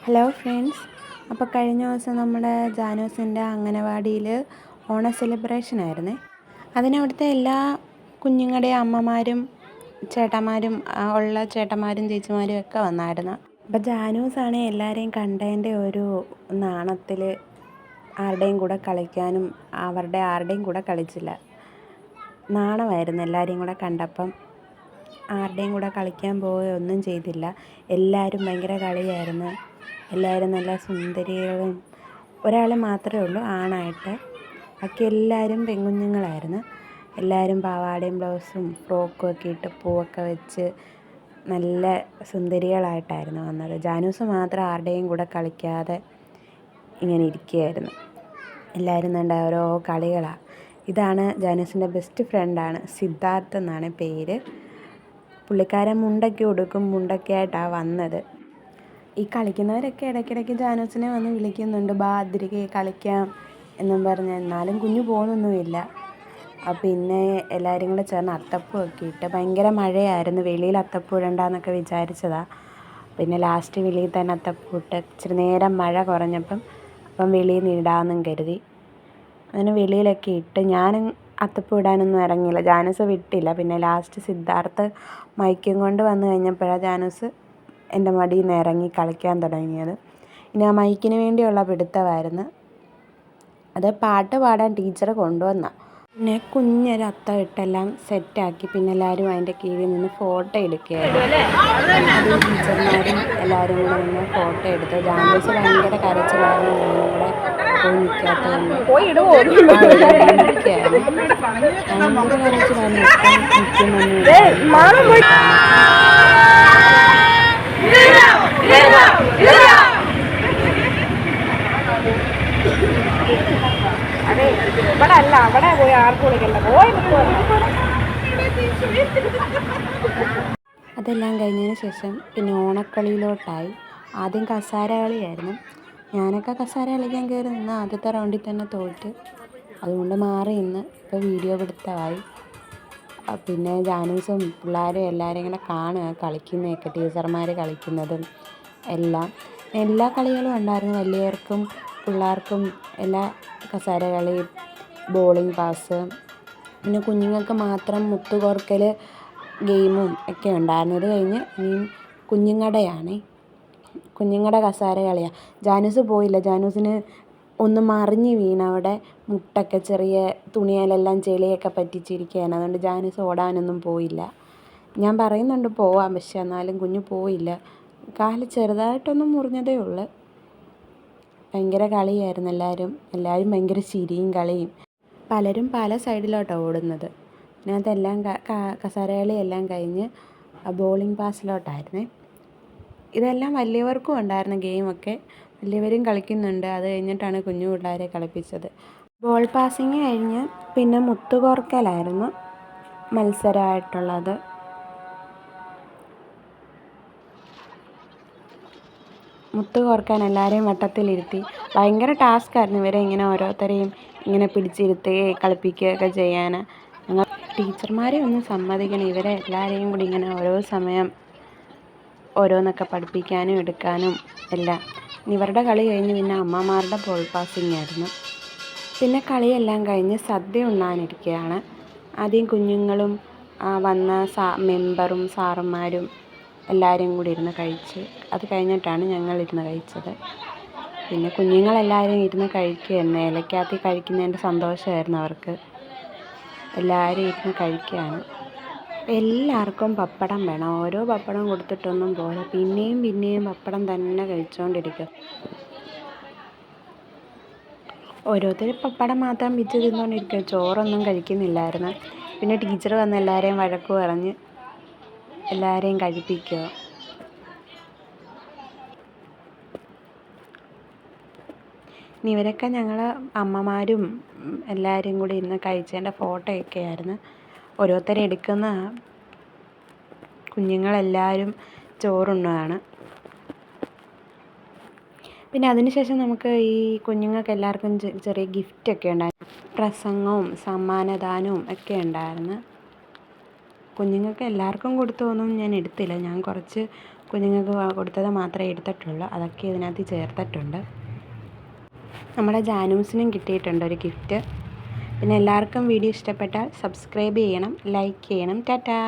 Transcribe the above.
Hello friends, അപ്പോൾ കഴിഞ്ഞ ദിവസം നമ്മുടെ ജാനൂസിൻ്റെ അംഗനവാടിയിൽ ഓണ സെലിബ്രേഷൻ ആയിരുന്നേ. അതിനവിടുത്തെ എല്ലാ കുഞ്ഞുങ്ങളുടെയും അമ്മമാരും ചേട്ടന്മാരും ഉള്ള ചേട്ടന്മാരും ചേച്ചിമാരും ഒക്കെ വന്നായിരുന്നു. അപ്പോൾ ജാനൂസാണെങ്കിൽ എല്ലാവരെയും കണ്ടതിൻ്റെ ഒരു നാണത്തിൽ ആരുടെയും കൂടെ കളിക്കാനും ആരുടെയും കൂടെ കളിച്ചില്ല. നാണമായിരുന്നു എല്ലാവരെയും കൂടെ കണ്ടപ്പം. ആരുടെയും കൂടെ കളിക്കാൻ പോവുകയൊന്നും ചെയ്തില്ല. എല്ലാവരും ഭയങ്കര കളിയായിരുന്നു. എല്ലാവരും നല്ല സുന്ദരികളും. ഒരാൾ മാത്രമേ ഉള്ളൂ ആണായിട്ട്. ബാക്കി എല്ലാവരും പെൺകുഞ്ഞുങ്ങളായിരുന്നു. എല്ലാവരും പാവാടയും ബ്ലൗസും ഫ്രോക്കും ഒക്കെ ഇട്ട് പൂവൊക്കെ വെച്ച് നല്ല സുന്ദരികളായിട്ടായിരുന്നു വന്നത്. ജാനൂസ് മാത്രം ആരുടെയും കൂടെ കളിക്കാതെ ഇങ്ങനെ ഇരിക്കുകയായിരുന്നു. എല്ലാവരും കണ്ട ഓരോ കളികളാണ്. ഇതാണ് ജാനൂസിൻ്റെ ബെസ്റ്റ് ഫ്രണ്ടാണ്, സിദ്ധാർത്ഥ് എന്നാണ് പേര്. പുള്ളിക്കാരൻ മുണ്ടൊക്കെ ഉടുക്കും, മുണ്ടൊക്കെ ആയിട്ടാണ് വന്നത്. ഈ കളിക്കുന്നവരൊക്കെ ഇടയ്ക്കിടയ്ക്ക് ജാനൂസിനെ വന്ന് വിളിക്കുന്നുണ്ട്, ബാദ്രികെ കളിക്കാം എന്നും പറഞ്ഞ്. എന്നാലും കുഞ്ഞു പോകുന്നൊന്നുമില്ല. പിന്നെ എല്ലാവരും കൂടെ ചേർന്ന് അത്തപ്പൂവൊക്കെ ഇട്ട്, ഭയങ്കര മഴയായിരുന്നു, വെളിയിൽ അത്തപ്പൂ ഇടണ്ടെന്നൊക്കെ വിചാരിച്ചതാണ്. പിന്നെ ലാസ്റ്റ് വെളിയിൽ തന്നെ അത്തപ്പൂ ഇട്ട് ഇച്ചിരി നേരം മഴ കുറഞ്ഞപ്പം വെളിയിൽ നിന്ന് ഇടാമെന്നും കരുതി. അങ്ങനെ വെളിയിലൊക്കെ ഇട്ട് ഞാനും അത്തപ്പൂ ഇടാനൊന്നും ഇറങ്ങിയില്ല. ജാനൂസ് വിട്ടില്ല. പിന്നെ ലാസ്റ്റ് സിദ്ധാർത്ഥ് മൈക്കും കൊണ്ട് വന്നു കഴിഞ്ഞപ്പോഴാണ് ജാനൂസ് എൻ്റെ മടിയിൽ നിന്ന് ഇറങ്ങി കളിക്കാൻ തുടങ്ങിയത്. ഇനി ആ മൈക്കിന് വേണ്ടിയുള്ള പിടുത്തമായിരുന്നു. അത് പാട്ട് പാടാൻ ടീച്ചർ കൊണ്ടുവന്ന. പിന്നെ കുഞ്ഞൊരു അത്തം ഇട്ടെല്ലാം സെറ്റാക്കി. പിന്നെ എല്ലാവരും അതിൻ്റെ കീഴിൽ നിന്ന് ഫോട്ടോ എടുക്കുകയായിരുന്നു. അതും ടീച്ചർമാരും എല്ലാവരും കൂടെ നിന്ന് ഫോട്ടോ എടുത്ത്. ജാനൂസ് ഭയങ്കര കരച്ചിലായിരുന്നു. ഞാനും കൂടെ പോയി നിൽക്കാത്തതുകൊണ്ട് നിൽക്കുകയായിരുന്നു. ഭയങ്കര കരച്ചിലായിരുന്നു. ഇപ്പം നിൽക്കുമെന്ന് അവിടെ പോയി ആർക്കും വിളിക്കണ്ട, പോയി. അതെല്ലാം കഴിഞ്ഞതിന് ശേഷം പിന്നെ ഓണക്കളിയിലോട്ടായി. ആദ്യം കസാര കളിയായിരുന്നു. ഞാനൊക്കെ കസാര കളിക്കാൻ കയറി നിന്ന് ആദ്യത്തെ റൗണ്ടിൽ തന്നെ തോറ്റ്. അതുകൊണ്ട് മാറി നിന്ന് ഇപ്പോൾ വീഡിയോ പിടുത്തമായി. പിന്നെ ജാനൂസും പിള്ളേരും എല്ലാവരും ഇങ്ങനെ കാണുക കളിക്കുന്നതൊക്കെ, ടീച്ചർമാർ കളിക്കുന്നതും എല്ലാം. എല്ലാ കളികളും ഉണ്ടായിരുന്നു, വലിയവർക്കും പിള്ളേർക്കും. എല്ലാ കസാര കളി, ബോളിംഗ് പാസ്, പിന്നെ കുഞ്ഞുങ്ങൾക്ക് മാത്രം മുത്തുകോർക്കൽ ഗെയിമും ഒക്കെ ഉണ്ടായിരുന്നു. ഇത് കഴിഞ്ഞ് ഇനിയും കുഞ്ഞുങ്ങളുടെ കസാര കളിയാണ്. ജാനൂസ് പോയില്ല. ജാനൂസിന് ഒന്ന് മറിഞ്ഞ് വീണ് അവിടെ മുട്ടൊക്കെ ചെറിയ തുണിയിലെല്ലാം ചെളിയൊക്കെ പറ്റിച്ചിരിക്കുകയാണ്. അതുകൊണ്ട് ജാനൂസ് ഓടാനൊന്നും പോയില്ല. ഞാൻ പറയുന്നുണ്ട് പോവാം, പക്ഷെ എന്നാലും കുഞ്ഞ് പോയില്ല. കാല് ചെറുതായിട്ടൊന്നും മുറിഞ്ഞതേ ഉള്ളൂ. ഭയങ്കര കളിയായിരുന്നു. എല്ലാവരും ഭയങ്കര ചിരിയും കളിയും. പലരും പല സൈഡിലോട്ടാണ് ഓടുന്നത്. പിന്നെ അതെല്ലാം കസാര കളിയെല്ലാം കഴിഞ്ഞ് ബോളിംഗ് പാസിലോട്ടായിരുന്നേ. ഇതെല്ലാം വലിയവർക്കും ഉണ്ടായിരുന്ന ഗെയിമൊക്കെ, വലിയവരും കളിക്കുന്നുണ്ട്. അത് കഴിഞ്ഞിട്ടാണ് കുഞ്ഞു പിള്ളേരെ കളിപ്പിച്ചത്. ബോൾ പാസിങ് കഴിഞ്ഞ് പിന്നെ മുത്തുകോർക്കലായിരുന്നു മത്സരമായിട്ടുള്ളത്. മുത്ത് കോർക്കാൻ എല്ലാവരെയും വട്ടത്തിലിരുത്തി. ഭയങ്കര ടാസ്ക്കായിരുന്നു ഇവരെ ഇങ്ങനെ ഓരോരുത്തരെയും ഇങ്ങനെ പിടിച്ചിരുത്തുകയും കളിപ്പിക്കുകയൊക്കെ ചെയ്യാൻ. ഞങ്ങൾ ടീച്ചർമാരെ ഒന്ന് സമ്മതിക്കണം, ഇവരെ എല്ലാവരെയും കൂടി ഇങ്ങനെ ഓരോ സമയം ഓരോന്നൊക്കെ പഠിപ്പിക്കാനും എടുക്കാനും എല്ലാം. ഇവരുടെ കളി കഴിഞ്ഞ് പിന്നെ അമ്മമാരുടെ ബോൾ പാസിങ് ആയിരുന്നു. പിന്നെ കളിയെല്ലാം കഴിഞ്ഞ് സദ്യ ഉണ്ണാനിരിക്കുകയാണ്. ആദ്യം കുഞ്ഞുങ്ങളും വന്ന മെമ്പറും സാറന്മാരും എല്ലാവരും കൂടി ഇരുന്ന് കഴിച്ച്. അത് കഴിഞ്ഞിട്ടാണ് ഞങ്ങളിരുന്ന് കഴിച്ചത്. പിന്നെ കുഞ്ഞുങ്ങളെല്ലാവരും ഇരുന്ന് കഴിക്കുകയായിരുന്നു. ഇലയ്ക്കകത്ത് കഴിക്കുന്നതിൻ്റെ സന്തോഷമായിരുന്നു അവർക്ക്. എല്ലാവരും ഇരുന്ന് കഴിക്കുകയാണ്. എല്ലാവർക്കും പപ്പടം വേണം. ഓരോ പപ്പടം കൊടുത്തിട്ടൊന്നും പോരാ, പിന്നെയും പപ്പടം തന്നെ കഴിച്ചുകൊണ്ടിരിക്കും. ഓരോരുത്തർ പപ്പടം മാത്രം പിച്ച് തിന്നുകൊണ്ടിരിക്കുക, ചോറൊന്നും കഴിക്കുന്നില്ലായിരുന്നു. പിന്നെ ടീച്ചർ വന്ന് എല്ലാവരെയും വഴക്ക് പറഞ്ഞ് എല്ലാവരെയും കഴിപ്പിക്കുക. ഇനി ഇവരൊക്കെ ഞങ്ങൾ അമ്മമാരും എല്ലാവരും കൂടി ഇരുന്ന് കഴിച്ചതിൻ്റെ ഫോട്ടോയൊക്കെ ആയിരുന്നു. ഓരോരുത്തരെ എടുക്കുന്ന കുഞ്ഞുങ്ങളെല്ലാവരും ചോറുണ്ണുകയാണ്. പിന്നെ അതിനുശേഷം നമുക്ക് ഈ കുഞ്ഞുങ്ങൾക്ക് എല്ലാവർക്കും ചെറിയ ഗിഫ്റ്റൊക്കെ ഉണ്ടായിരുന്നു. പ്രസംഗവും സമ്മാനദാനവും ഒക്കെ ഉണ്ടായിരുന്നു. കുഞ്ഞുങ്ങൾക്ക് എല്ലാവർക്കും കൊടുത്തൊന്നും ഞാൻ എടുത്തില്ല. ഞാൻ കുറച്ച് കുഞ്ഞുങ്ങൾക്ക് കൊടുത്തത് മാത്രമേ എടുത്തിട്ടുള്ളൂ. അതൊക്കെ ഇതിനകത്ത് ചേർത്തിട്ടുണ്ട്. നമ്മുടെ ജാനൂസിനും കിട്ടിയിട്ടുണ്ട് ഒരു ഗിഫ്റ്റ്. പിന്നെ എല്ലാവർക്കും വീഡിയോ ഇഷ്ടപ്പെട്ടാൽ സബ്സ്ക്രൈബ് ചെയ്യണം, ലൈക്ക് ചെയ്യണം. ടാറ്റാ.